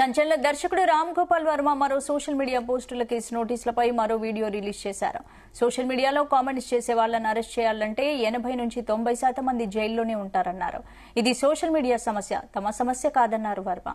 సంచలన దర్శకుడు రామ్ గోపాల్ వర్మ మరో సోషల్ మీడియా పోస్టుల కేసు నోటీసులపై మరో వీడియో రిలీజ్ చేశారు. సోషల్ మీడియాలో కామెంట్స్ చేసే వాళ్లను అరెస్ట్ చేయాలంటే 80 నుంచి 90% మంది జైల్లోనే ఉంటారన్నారు. ఇది సోషల్ మీడియా సమస్య, తమ సమస్య కాదన్నారు వర్మ.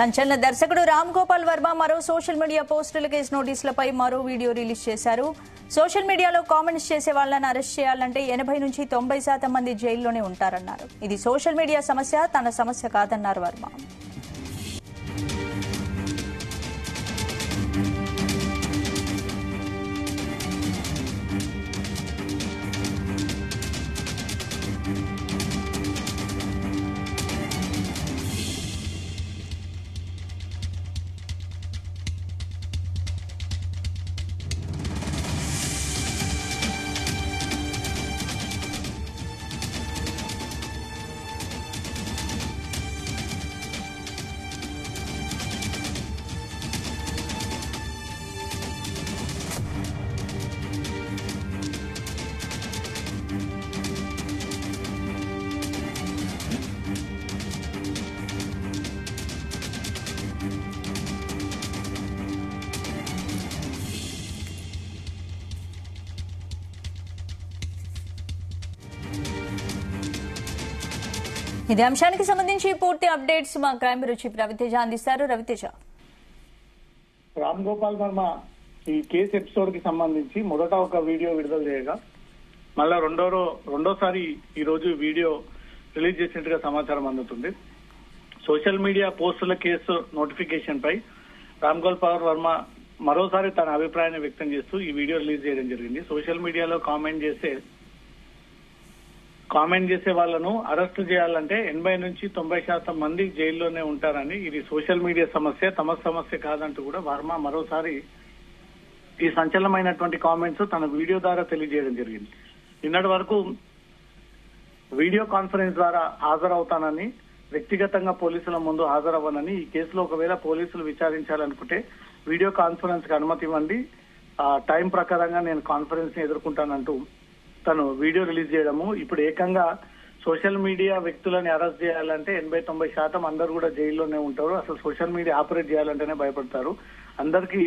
సంచలన దర్శకుడు రామ్ గోపాల్ వర్మ మరో సోషల్ మీడియా పోస్టుల కేసు నోటీసులపై మరో వీడియో రిలీజ్ చేశారు. సోషల్ మీడియాలో కామెంట్స్ చేసే వాళ్లను అరెస్ట్ చేయాలంటే 80 నుంచి 90% మంది జైల్లోనే ఉంటారన్నారు. ఇది సోషల్ మీడియా సమస్య, తన సమస్య కాదన్నారు వర్మ. ఇదే అంశానికి సంబంధించి పూర్తి అప్డేట్స్ మా క్రైమ్ బ్యూరో చీఫ్ రవితేజ అందిస్తారు. రవితేజ, రామ్ గోపాల్ వర్మ ఈ కేసు ఎపిసోడ్ కి సంబంధించి మొదట ఒక వీడియో విడుదల చేయగా మళ్ళా రెండోసారి ఈ రోజు వీడియో రిలీజ్ చేసినట్టుగా సమాచారం అందుతుంది. సోషల్ మీడియా పోస్టుల కేసు నోటిఫికేషన్ పై రామ్ గోపాల్ వర్మ మరోసారి తన అభిప్రాయాన్ని వ్యక్తం చేస్తూ ఈ వీడియో రిలీజ్ చేయడం జరిగింది. సోషల్ మీడియాలో కామెంట్ చేసే వాళ్లను అరెస్ట్ చేయాలంటే 80 నుంచి 90% మంది జైల్లోనే ఉంటారని, ఇది సోషల్ మీడియా సమస్య, తమ సమస్య కాదంటూ కూడా వర్మ మరోసారి ఈ సంచలనమైనటువంటి కామెంట్స్ తన వీడియో ద్వారా తెలియజేయడం జరిగింది. నిన్నటి వరకు వీడియో కాన్ఫరెన్స్ ద్వారా హాజరవుతానని, వ్యక్తిగతంగా పోలీసుల ముందు హాజరవ్వనని, ఈ కేసులో ఒకవేళ పోలీసులు విచారించాలనుకుంటే వీడియో కాన్ఫరెన్స్ కి అనుమతి ఇవ్వండి, టైం ప్రకారంగా నేను కాన్ఫరెన్స్ ని ఎదుర్కొంటానంటూ తను వీడియో రిలీజ్ చేయడము. ఇప్పుడు ఏకంగా సోషల్ మీడియా వ్యక్తులని అరెస్ట్ చేయాలంటే 80-90% అందరూ కూడా జైల్లోనే ఉంటారు. అసలు సోషల్ మీడియా ఆపరేట్ చేయాలంటేనే భయపడతారు. అందరికీ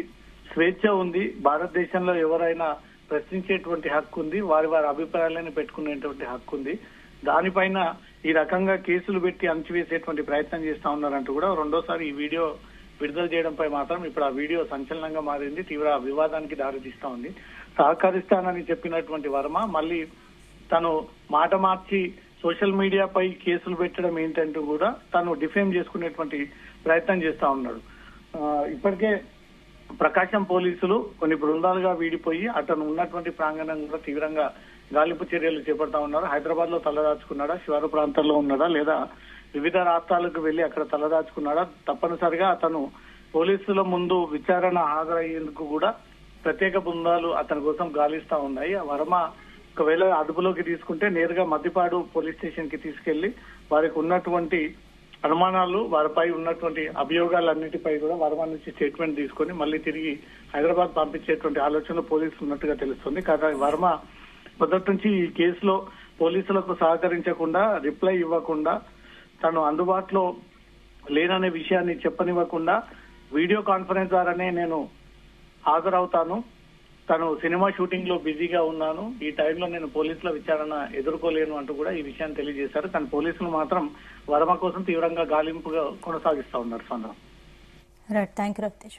స్వేచ్ఛ ఉంది. భారతదేశంలో ఎవరైనా ప్రశ్నించేటువంటి హక్కు ఉంది, వారి అభిప్రాయాలను పెట్టుకునేటువంటి హక్కు ఉంది. దానిపైన ఈ రకంగా కేసులు పెట్టి అణచివేసేటువంటి ప్రయత్నం చేస్తా ఉన్నారంటూ కూడా రెండోసారి ఈ వీడియో విడుదల చేయడంపై మాత్రం ఇప్పుడు ఆ వీడియో సంచలనంగా మారింది, తీవ్ర వివాదానికి దారితీస్తా ఉంది. సహకరిస్తానని చెప్పినటువంటి వర్మ మళ్ళీ తను మాట మార్చి సోషల్ మీడియాపై కేసులు పెట్టడం ఏంటంటూ కూడా తను డిఫేమ్ చేసుకునేటువంటి ప్రయత్నం చేస్తా ఉన్నాడు. ఇప్పటికే ప్రకాశం పోలీసులు కొన్ని బృందాలుగా వీడిపోయి అతను ఉన్నటువంటి ప్రాంగణం కూడా తీవ్రంగా గాలింపు చర్యలు చేపడతా ఉన్నారు. హైదరాబాద్ లో తలదాచుకున్నాడా, శివారు ప్రాంతాల్లో ఉన్నాడా, లేదా వివిధ రాష్ట్రాలకు వెళ్లి అక్కడ తలదాచుకున్నాడా, తప్పనిసరిగా అతను పోలీసుల ముందు విచారణ హాజరయ్యేందుకు కూడా ప్రత్యేక బృందాలు అతని కోసం గాలిస్తా ఉన్నాయి. ఆ వర్మ ఒకవేళ అదుపులోకి తీసుకుంటే నేరుగా మద్దిపాడు పోలీస్ స్టేషన్ కి తీసుకెళ్లి వారికి ఉన్నటువంటి అనుమానాలు, వారిపై ఉన్నటువంటి అభియోగాలన్నిటిపై కూడా వర్మ నుంచి స్టేట్మెంట్ తీసుకొని మళ్ళీ తిరిగి హైదరాబాద్ పంపించేటువంటి ఆలోచనలు పోలీసులు ఉన్నట్టుగా తెలుస్తుంది. కానీ వర్మ మొదటి నుంచి ఈ కేసులో పోలీసులకు సహకరించకుండా, రిప్లై ఇవ్వకుండా, తను అందుబాటులో లేననే విషయాన్ని చెప్పనివ్వకుండా వీడియో కాన్ఫరెన్స్ ద్వారానే నేను హాజరవుతాను, తను సినిమా షూటింగ్ లో బిజీగా ఉన్నాను, ఈ టైంలో నేను పోలీసుల విచారణ ఎదుర్కోలేను అంటూ కూడా ఈ విషయాన్ని తెలియజేశారు. కానీ పోలీసులు మాత్రం వర్మ కోసం తీవ్రంగా గాలింపుగా కొనసాగిస్తా ఉన్నారు. సందర్భం. Right, thank you Raviteja.